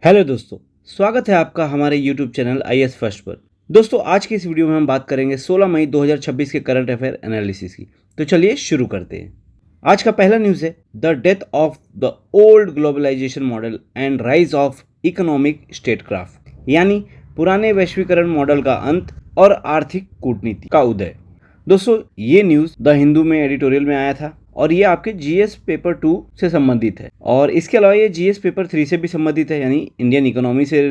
Hello दोस्तों, स्वागत है आपका हमारे YouTube चैनल IS फर्स्ट पर। दोस्तों, आज की इस वीडियो में हम बात करेंगे 16 मई 2026 के करंट अफेयर एनालिसिस की। तो चलिए शुरू करते हैं। आज का पहला न्यूज़ है the death of the old globalisation model and rise of economic statecraft, यानी पुराने वैश्वीकरण मॉडल का अंत और आर्थिक कूटनीति का उदय। दोस्तों, ये न्यूज़ द हिंदू में एडिटोरियल में आया था और ये आपके जीएस पेपर 2 से संबंधित है और इसके अलावा ये जीएस पेपर 3 से भी संबंधित है, यानी इंडियन इकोनॉमी से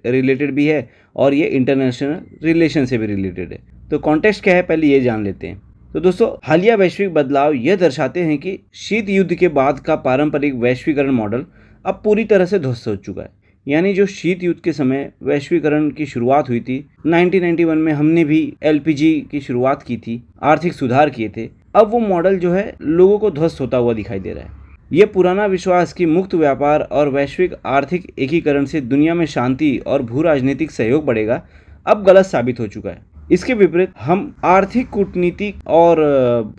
रिलेटेड भी है और ये इंटरनेशनल रिलेशन से भी रिलेटेड है। तो कॉन्टेक्स्ट क्या है, पहले ये जान लेते हैं। तो दोस्तों, हालिया वैश्विक बदलाव यह दर्शाते हैं कि शीत युद्ध के बाद का पारंपरिक वैश्वीकरण मॉडल अब पूरी तरह से ध्वस्त हो चुका है। यानी जो शीत युद्ध के समय वैश्वीकरण की शुरुआत हुई थी 1991 में, हमने भी एलपीजी की शुरुआत की थी, आर्थिक सुधार किए थे। अब वो मॉडल जो है लोगों को ध्वस्त होता हुआ दिखाई दे रहा है। ये पुराना विश्वास कि मुक्त व्यापार और वैश्विक आर्थिक एकीकरण से दुनिया में शांति और भू राजनीतिक सहयोग बढ़ेगा, अब गलत साबित हो चुका है। इसके विपरीत हम आर्थिक कूटनीति और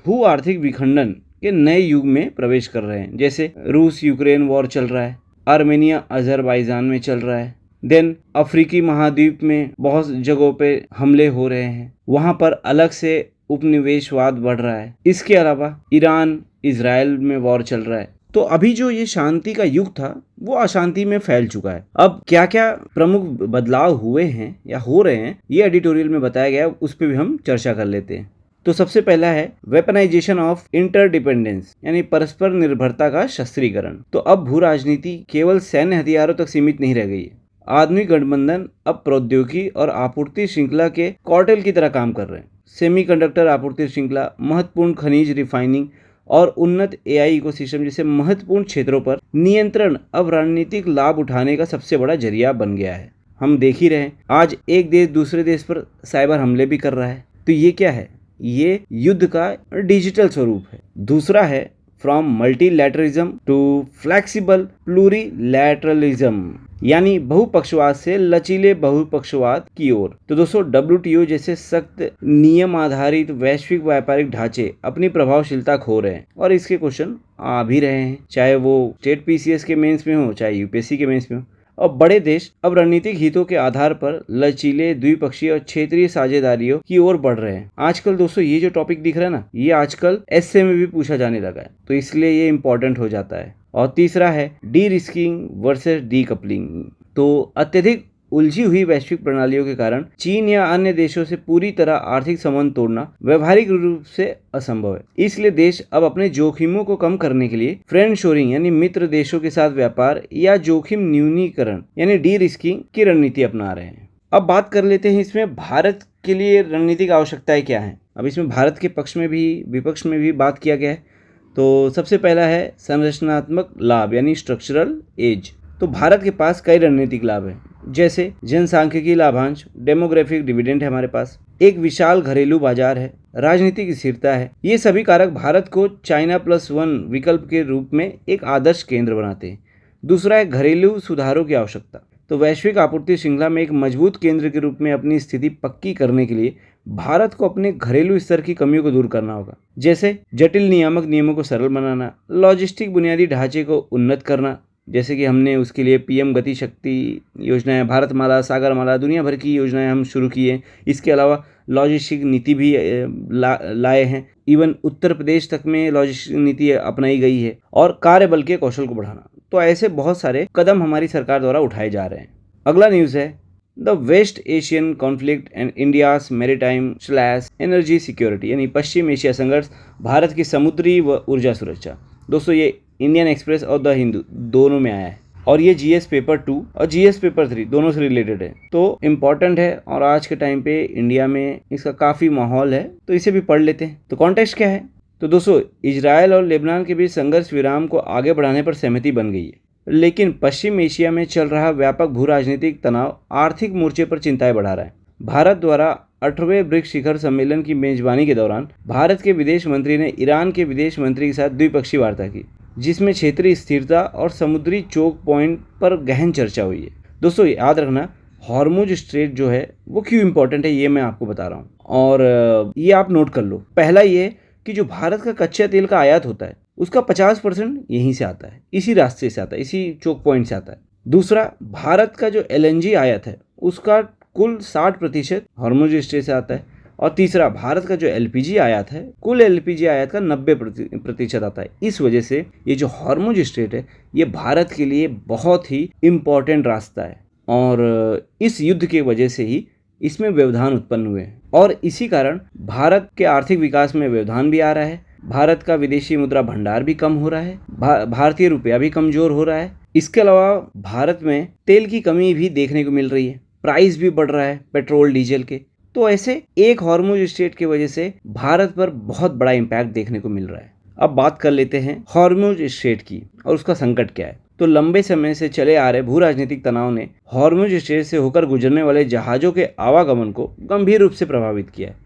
भू आर्थिक विखंडन के नए युग में प्रवेश कर रहे हैं। जैसे रूस यूक्रेन वॉर चल रहा है, आर्मेनिया अजरबैजान में चल रहा है, देन अफ्रीकी महाद्वीप में बहुत जगहों पे हमले हो रहे हैं, वहां पर अलग से उपनिवेशवाद बढ़ रहा है। इसके अलावा ईरान इजराइल में वॉर चल रहा है। तो अभी जो ये शांति का युग था वो अशांति में फैल चुका है। अब क्या क्या प्रमुख बदलाव हुए हैं या हो रहे हैं, ये एडिटोरियल में बताया गया है, उस पर भी हम चर्चा कर लेते हैं। तो सबसे पहला है वेपनाइजेशन ऑफ इंटरडिपेंडेंस, यानी परस्पर निर्भरता का शस्त्रीकरण। तो अब भू राजनीति केवल सैन्य हथियारों तक सीमित नहीं रह गई है। आधुनिक गठबंधन अब प्रौद्योगिकी और आपूर्ति श्रृंखला के कॉर्टेल की तरह काम कर रहे हैं। सेमीकंडक्टर आपूर्ति श्रृंखला, महत्वपूर्ण खनिज रिफाइनिंग और उन्नत एआई इकोसिस्टम जैसे महत्वपूर्ण क्षेत्रों पर नियंत्रण अब रणनीतिक लाभ उठाने का सबसे बड़ा जरिया बन गया है। हम देख ही रहे हैं, आज एक देश दूसरे देश पर साइबर हमले भी कर रहा है। तो ये क्या है? ये युद्ध का डिजिटल स्वरूप है। दूसरा है फ्रॉम मल्टीलैटरलिज्म टू फ्लेक्सिबल प्लूरीलैटरलिज्म, यानी बहुपक्षवाद से लचीले बहुपक्षवाद की ओर। तो दोस्तों, WTO जैसे सख्त नियम आधारित वैश्विक व्यापारिक ढांचे अपनी प्रभावशीलता खो रहे हैं और इसके क्वेश्चन आ भी रहे हैं, चाहे वो स्टेट PCS के मेंस में हो, चाहे UPSC के मेंस में हो। और बड़े देश अब रणनीतिक हितों के आधार पर लचीले द्विपक्षीय और क्षेत्रीय साझेदारियों की ओर बढ़ रहे हैं। आजकल दोस्तों, ये जो टॉपिक दिख रहा है ना, ये आजकल एसए में भी पूछा जाने लगा है, तो इसलिए ये इंपॉर्टेंट हो जाता है। और तीसरा है डी रिस्किंग वर्सेस डीकपलिंग। तो अत्यधिक उलझी हुई वैश्विक प्रणालियों के कारण चीन या अन्य देशों से पूरी तरह आर्थिक संबंध तोड़ना व्यवहारिक रूप से असंभव है। इसलिए देश अब अपने जोखिमों को कम करने के लिए फ्रेंड शोरिंग, यानी मित्र देशों के साथ व्यापार, या जोखिम न्यूनीकरण यानी डी रिस्किंग की रणनीति अपना रहे हैं। अब बात कर लेते हैं इसमें भारत के लिए रणनीतिक आवश्यकताएं क्या है। अब इसमें भारत के पक्ष में भी विपक्ष में भी बात किया गया है। तो सबसे पहला है संरचनात्मक लाभ, यानी स्ट्रक्चरल एज। तो भारत के पास कई रणनीतिक लाभ हैं, जैसे जनसांख्यिकी लाभांश, डेमोग्राफिक डिविडेंड है हमारे पास, एक विशाल घरेलू बाजार है, राजनीतिक स्थिरता है। ये सभी कारक भारत को चाइना +1 विकल्प के रूप में एक आदर्श केंद्र बनाते हैं। दूसरा है घरेलू सुधारों की आवश्यकता। तो वैश्विक आपूर्ति श्रृंखला में एक मजबूत केंद्र के रूप में अपनी स्थिति पक्की करने के लिए भारत को अपने घरेलू स्तर की कमियों को दूर करना होगा, जैसे जटिल नियामक नियमों को सरल बनाना, लॉजिस्टिक बुनियादी ढांचे को उन्नत करना, जैसे कि हमने उसके लिए PM गति शक्ति योजनाएं, भारतमाला, सागरमाला, दुनिया भर की योजनाएं हम शुरू किए। इसके अलावा लॉजिस्टिक नीति भी लाए हैं। इवन उत्तर प्रदेश तक में लॉजिस्टिक नीति अपनाई गई है। और कार्यबल के कौशल को बढ़ाना। तो ऐसे बहुत सारे कदम हमारी सरकार द्वारा उठाए जा रहे हैं। अगला न्यूज़ है the West Asian conflict and India's maritime / energy security, यानी पश्चिम एशिया संघर्ष, भारत की समुद्री व ऊर्जा सुरक्षा। दोस्तों, ये इंडियन एक्सप्रेस और द हिंदू दोनों में आया है और ये GS पेपर 2 और GS पेपर 3 दोनों से रिलेटेड है। तो इम्पॉर्टेंट है और आज के टाइम पे इंडिया में इसका काफ़ी माहौल है, तो इसे भी पढ़ लेते हैं। तो कॉन्टेक्स्ट क्या है? तो दोस्तों, इजराइल और लेबनान के बीच संघर्ष विराम को आगे बढ़ाने पर सहमति बन गई है, लेकिन पश्चिम एशिया में चल रहा व्यापक भू राजनीतिक तनाव आर्थिक मोर्चे पर चिंताएं बढ़ा रहा है। भारत द्वारा 8वें ब्रिक्स शिखर सम्मेलन की मेजबानी के दौरान भारत के विदेश मंत्री ने ईरान के विदेश मंत्री के साथ द्विपक्षीय वार्ता की, जिसमें क्षेत्रीय स्थिरता और समुद्री चोक पॉइंट पर गहन चर्चा हुई है। दोस्तों, याद रखना, हॉर्मुज स्ट्रेट जो है वो क्यों इंपॉर्टेंट है, ये मैं आपको बता रहा हूँ और ये आप नोट कर लो। पहला ये कि जो भारत का कच्चा तेल का आयात होता है उसका 50% यहीं से आता है, इसी रास्ते से आता है, इसी चोक पॉइंट से आता है। दूसरा, भारत का जो LNG आयात है उसका कुल 60% हॉर्मुज स्ट्रेट से आता है। और तीसरा, भारत का जो LPG आयात है, कुल LPG आयात का 90% आता है। इस वजह से ये जो हॉर्मुज स्ट्रेट है ये भारत के लिए बहुत ही इम्पोर्टेंट रास्ता है और इस युद्ध के वजह से ही इसमें व्यवधान उत्पन्न हुए हैं और इसी कारण भारत के आर्थिक विकास में व्यवधान भी आ रहा है। भारत का विदेशी मुद्रा भंडार भी कम हो रहा है, भारतीय रुपया भी कमजोर हो रहा है। इसके अलावा भारत में तेल की कमी भी देखने को मिल रही है, प्राइस भी बढ़ रहा है पेट्रोल डीजल के। तो ऐसे एक हॉर्मुज स्ट्रेट की वजह से भारत पर बहुत बड़ा इम्पैक्ट देखने को मिल रहा है। अब बात कर लेते हैं हॉर्मुज स्ट्रेट की और उसका संकट क्या है। तो लंबे समय से चले आ रहे भू राजनीतिक तनाव ने हॉर्मुज स्ट्रेट से होकर गुजरने वाले जहाजों के आवागमन को गंभीर रूप से प्रभावित किया है।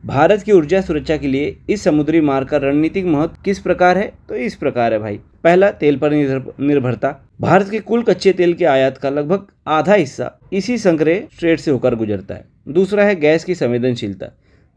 भारत की ऊर्जा सुरक्षा के लिए इस समुद्री मार्ग का रणनीतिक महत्व किस प्रकार है? तो इस प्रकार है भाई। पहला, तेल पर निर्भरता। भारत के कुल कच्चे तेल के आयात का लगभग आधा हिस्सा इसी संकरे स्ट्रेट से होकर गुजरता है। दूसरा है गैस की संवेदनशीलता।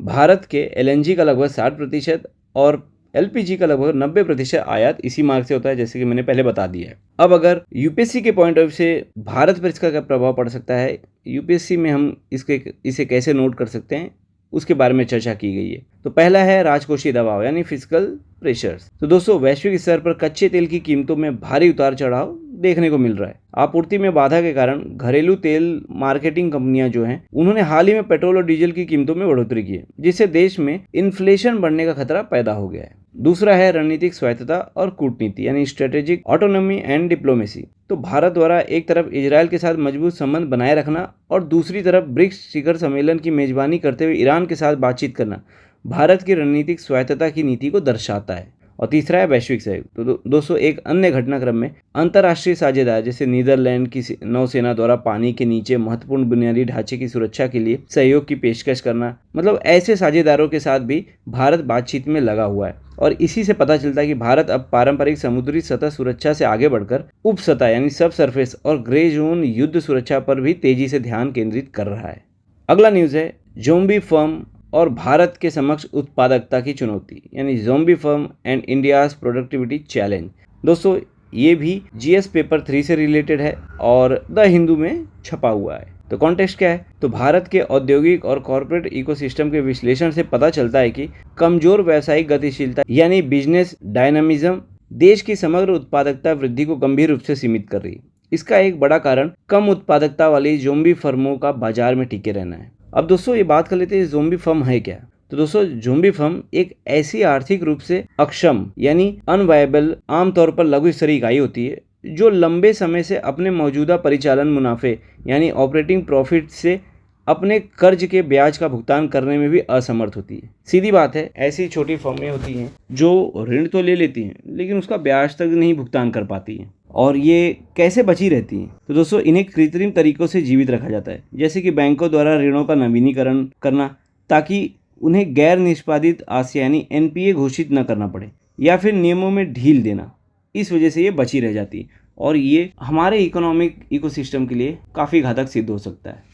भारत के LNG का लगभग 60% और LPG का लगभग 90% आयात इसी मार्ग से होता है, जैसे कि मैंने पहले बता दिया है। अब अगर UPSC के पॉइंट ऑफ व्यू से भारत पर इसका क्या प्रभाव पड़ सकता है, UPSC में हम इसे कैसे नोट कर सकते हैं, उसके बारे में चर्चा की गई है। तो पहला है राजकोषीय दबाव यानी फिस्कल प्रेशर्स। तो दोस्तों, वैश्विक स्तर पर कच्चे तेल की कीमतों में भारी उतार चढ़ाव देखने को मिल रहा है। आपूर्ति में बाधा के कारण घरेलू तेल मार्केटिंग कंपनियां जो हैं, उन्होंने हाल ही में पेट्रोल और डीजल की कीमतों में बढ़ोतरी की है, जिससे देश में इन्फ्लेशन बढ़ने का खतरा पैदा हो गया है। दूसरा है रणनीतिक स्वायत्तता और कूटनीति यानी स्ट्रेटेजिक ऑटोनॉमी एंड डिप्लोमेसी। तो भारत द्वारा एक तरफ इजरायल के साथ मजबूत संबंध बनाए रखना और दूसरी तरफ ब्रिक्स शिखर सम्मेलन की मेजबानी करते हुए ईरान के साथ बातचीत करना भारत की रणनीतिक स्वायत्तता की नीति को दर्शाता है। और तीसरा है वैश्विक सहयोग। तो दोस्तों, एक अन्य घटनाक्रम में अंतर्राष्ट्रीय साझेदार जैसे नीदरलैंड की नौसेना द्वारा पानी के नीचे महत्वपूर्ण बुनियादी ढांचे की सुरक्षा के लिए सहयोग की पेशकश करना, मतलब ऐसे साझेदारों के साथ भी भारत बातचीत में लगा हुआ है। और इसी से पता चलता है कि भारत अब पारंपरिक समुद्री सतह सुरक्षा से आगे बढ़कर उप सतह यानी सब सरफेस और ग्रे जोन युद्ध सुरक्षा पर भी तेजी से ध्यान केंद्रित कर रहा है। अगला न्यूज है ज़ोंबी फर्म और भारत के समक्ष उत्पादकता की चुनौती यानी zombie firm and India's productivity challenge. दोस्तों, ये भी GS पेपर 3 से रिलेटेड है और द हिंदू में छपा हुआ है। तो कॉन्टेक्स्ट क्या है? तो भारत के औद्योगिक और कॉर्पोरेट इकोसिस्टम के विश्लेषण से पता चलता है कि कमजोर व्यावसायिक गतिशीलता यानी बिजनेस डायनामिज्म देश की समग्र उत्पादकता वृद्धि को गंभीर रूप से सीमित कर रही है। इसका एक बड़ा कारण कम उत्पादकता वाली ज़ोंबी फर्मों का बाजार में टिके रहना है। अब दोस्तों, ये बात कर लेते हैं ज़ोंबी फर्म है क्या। तो दोस्तों, ज़ोंबी फर्म एक ऐसी आर्थिक रूप से अक्षम यानी अनवायबल आमतौर पर लघु स्तरीय इकाई होती है जो लंबे समय से अपने मौजूदा परिचालन मुनाफे यानी ऑपरेटिंग प्रॉफिट से अपने कर्ज के ब्याज का भुगतान करने में भी असमर्थ होती है। सीधी बात है, ऐसी छोटी फर्में होती हैं जो ऋण तो ले लेती हैं लेकिन उसका ब्याज तक नहीं भुगतान कर पाती हैं। और ये कैसे बची रहती हैं? तो दोस्तों, इन्हें कृत्रिम तरीकों से जीवित रखा जाता है, जैसे कि बैंकों द्वारा ऋणों का नवीनीकरण करना ताकि उन्हें गैर निष्पादित आस्तियां यानी NPA घोषित न करना पड़े या फिर नियमों में ढील देना। इस वजह से ये बची रह जाती है और ये हमारे इकोनॉमिक इकोसिस्टम के लिए काफ़ी घातक सिद्ध हो सकता है।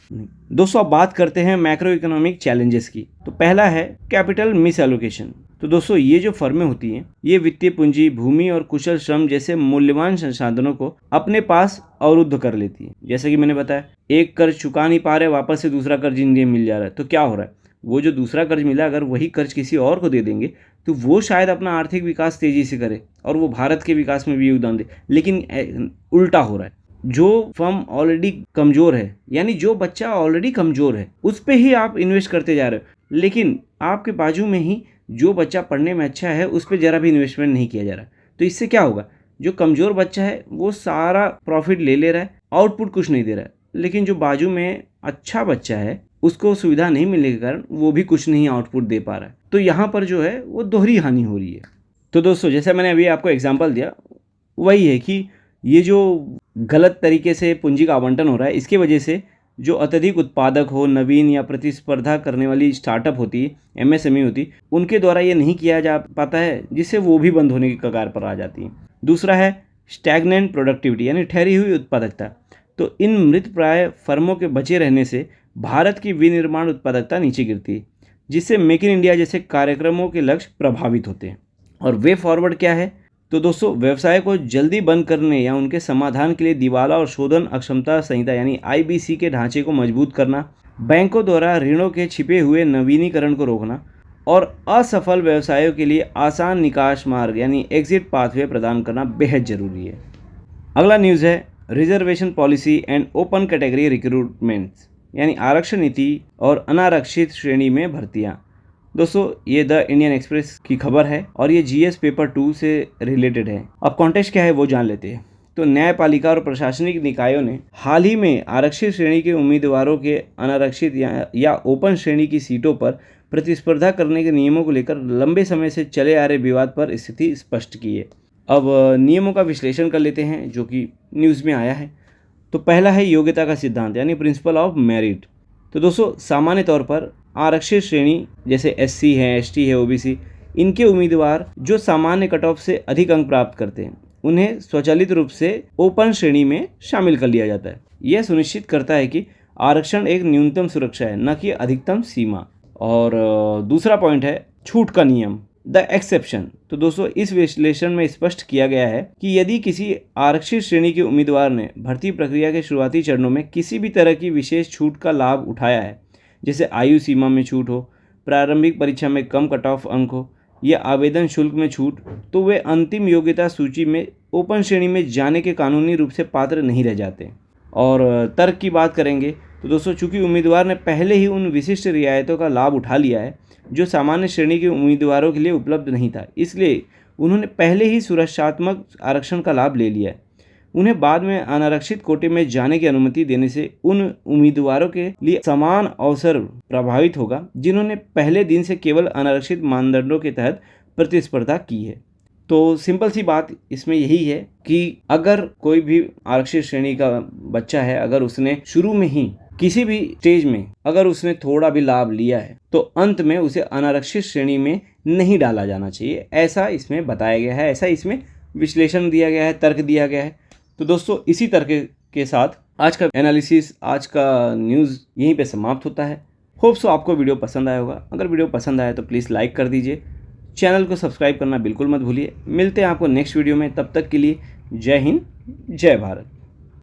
दोस्तों, अब बात करते हैं मैक्रो इकोनॉमिक चैलेंजेस की। तो पहला है कैपिटल मिस एलोकेशन। तो दोस्तों, ये जो फर्में होती हैं ये वित्तीय पूंजी, भूमि और कुशल श्रम जैसे मूल्यवान संसाधनों को अपने पास अवरुद्ध कर लेती है। जैसे कि मैंने बताया, एक कर्ज चुका नहीं पा रहे, वापस से दूसरा कर्ज इन्हें मिल जा रहा है, तो क्या हो रहा है, वो जो दूसरा कर्ज मिला अगर वही कर्ज किसी और को दे देंगे तो वो शायद अपना आर्थिक विकास तेजी से करे और वो भारत के विकास में भी योगदान दे, लेकिन उल्टा हो रहा है। जो फर्म ऑलरेडी कमज़ोर है यानी जो बच्चा ऑलरेडी कमज़ोर है उस पर ही आप इन्वेस्ट करते जा रहे हो, लेकिन आपके बाजू में ही जो बच्चा पढ़ने में अच्छा है उस पर ज़रा भी इन्वेस्टमेंट नहीं किया जा रहा। तो इससे क्या होगा, जो कमज़ोर बच्चा है वो सारा प्रॉफिट ले रहा है, आउटपुट कुछ नहीं दे रहा है, लेकिन जो बाजू में अच्छा बच्चा है उसको सुविधा नहीं मिलने के कारण वो भी कुछ नहीं आउटपुट दे पा रहा है। तो यहाँ पर जो है वो दोहरी हानि हो रही है। तो दोस्तों, जैसा मैंने अभी आपको एग्जांपल दिया वही है कि ये जो गलत तरीके से पूंजी का आवंटन हो रहा है, इसकी वजह से जो अत्यधिक उत्पादक हो, नवीन या प्रतिस्पर्धा करने वाली स्टार्टअप होती है, MSME होती, उनके द्वारा ये नहीं किया जा पाता है, जिससे वो भी बंद होने की कगार पर आ जाती है। दूसरा है स्टैग्नेंट प्रोडक्टिविटी यानी ठहरी हुई उत्पादकता। तो इन मृत प्राय फर्मों के बचे रहने से भारत की विनिर्माण उत्पादकता नीचे गिरती है, जिससे मेक इन इंडिया जैसे कार्यक्रमों के लक्ष्य प्रभावित होते हैं। और वे फॉरवर्ड क्या है? तो दोस्तों व्यवसाय को जल्दी बंद करने या उनके समाधान के लिए दिवाला और शोधन अक्षमता संहिता यानी IBC के ढांचे को मजबूत करना, बैंकों द्वारा ऋणों के छिपे हुए नवीनीकरण को रोकना और असफल व्यवसायों के लिए आसान निकास मार्ग यानी एग्जिट पाथवे प्रदान करना बेहद जरूरी है। अगला न्यूज़ है reservation policy and open category recruitments यानी आरक्षण नीति और अनारक्षित श्रेणी में भर्तियां। दोस्तों ये द इंडियन एक्सप्रेस की खबर है और ये GS पेपर 2 से रिलेटेड है। अब कॉन्टेक्स्ट क्या है वो जान लेते हैं। तो न्यायपालिका और प्रशासनिक निकायों ने हाल ही में आरक्षित श्रेणी के उम्मीदवारों के अनारक्षित या ओपन श्रेणी की सीटों पर प्रतिस्पर्धा करने के नियमों को लेकर लंबे समय से चले आ रहे विवाद पर स्थिति स्पष्ट की है। अब नियमों का विश्लेषण कर लेते हैं जो कि न्यूज़ में आया है। तो पहला है योग्यता का सिद्धांत यानी प्रिंसिपल ऑफ मेरिट। तो दोस्तों सामान्य तौर पर आरक्षित श्रेणी जैसे SC है, ST है, OBC, इनके उम्मीदवार जो सामान्य कट ऑफ से अधिक अंक प्राप्त करते हैं उन्हें स्वचालित रूप से ओपन श्रेणी में शामिल कर लिया जाता है। यह सुनिश्चित करता है कि आरक्षण एक न्यूनतम सुरक्षा है, न कि अधिकतम सीमा। और दूसरा पॉइंट है छूट का नियम, द एक्सेप्शन। तो दोस्तों इस विश्लेषण में स्पष्ट किया गया है कि यदि किसी आरक्षित श्रेणी के उम्मीदवार ने भर्ती प्रक्रिया के शुरुआती चरणों में किसी भी तरह की विशेष छूट का लाभ उठाया है, जैसे आयु सीमा में छूट हो, प्रारंभिक परीक्षा में कम कट ऑफ अंक हो या आवेदन शुल्क में छूट, तो वे अंतिम योग्यता सूची में ओपन श्रेणी में जाने के कानूनी रूप से पात्र नहीं रह जाते। और तर्क की बात करेंगे तो दोस्तों चूंकि उम्मीदवार ने पहले ही उन विशिष्ट रियायतों का लाभ उठा लिया है जो सामान्य श्रेणी के उम्मीदवारों के लिए उपलब्ध नहीं था, इसलिए उन्होंने पहले ही सुरक्षात्मक आरक्षण का लाभ ले लिया है। उन्हें बाद में अनारक्षित कोटे में जाने की अनुमति देने से उन उम्मीदवारों के लिए समान अवसर प्रभावित होगा जिन्होंने पहले दिन से केवल अनारक्षित मानदंडों के तहत प्रतिस्पर्धा की है। तो सिंपल सी बात इसमें यही है कि अगर कोई भी आरक्षित श्रेणी का बच्चा है, अगर उसने शुरू में ही किसी भी स्टेज में अगर उसने थोड़ा भी लाभ लिया है तो अंत में उसे अनारक्षित श्रेणी में नहीं डाला जाना चाहिए, ऐसा इसमें बताया गया है, ऐसा इसमें विश्लेषण दिया गया है, तर्क दिया गया है। तो दोस्तों इसी तर्क के साथ आज का एनालिसिस, आज का न्यूज़ यहीं पे समाप्त होता है। होप सो आपको वीडियो पसंद आया होगा। अगर वीडियो पसंद आया तो प्लीज़ लाइक कर दीजिए, चैनल को सब्सक्राइब करना बिल्कुल मत भूलिए। मिलते हैं आपको नेक्स्ट वीडियो में, तब तक के लिए जय हिंद, जय भारत।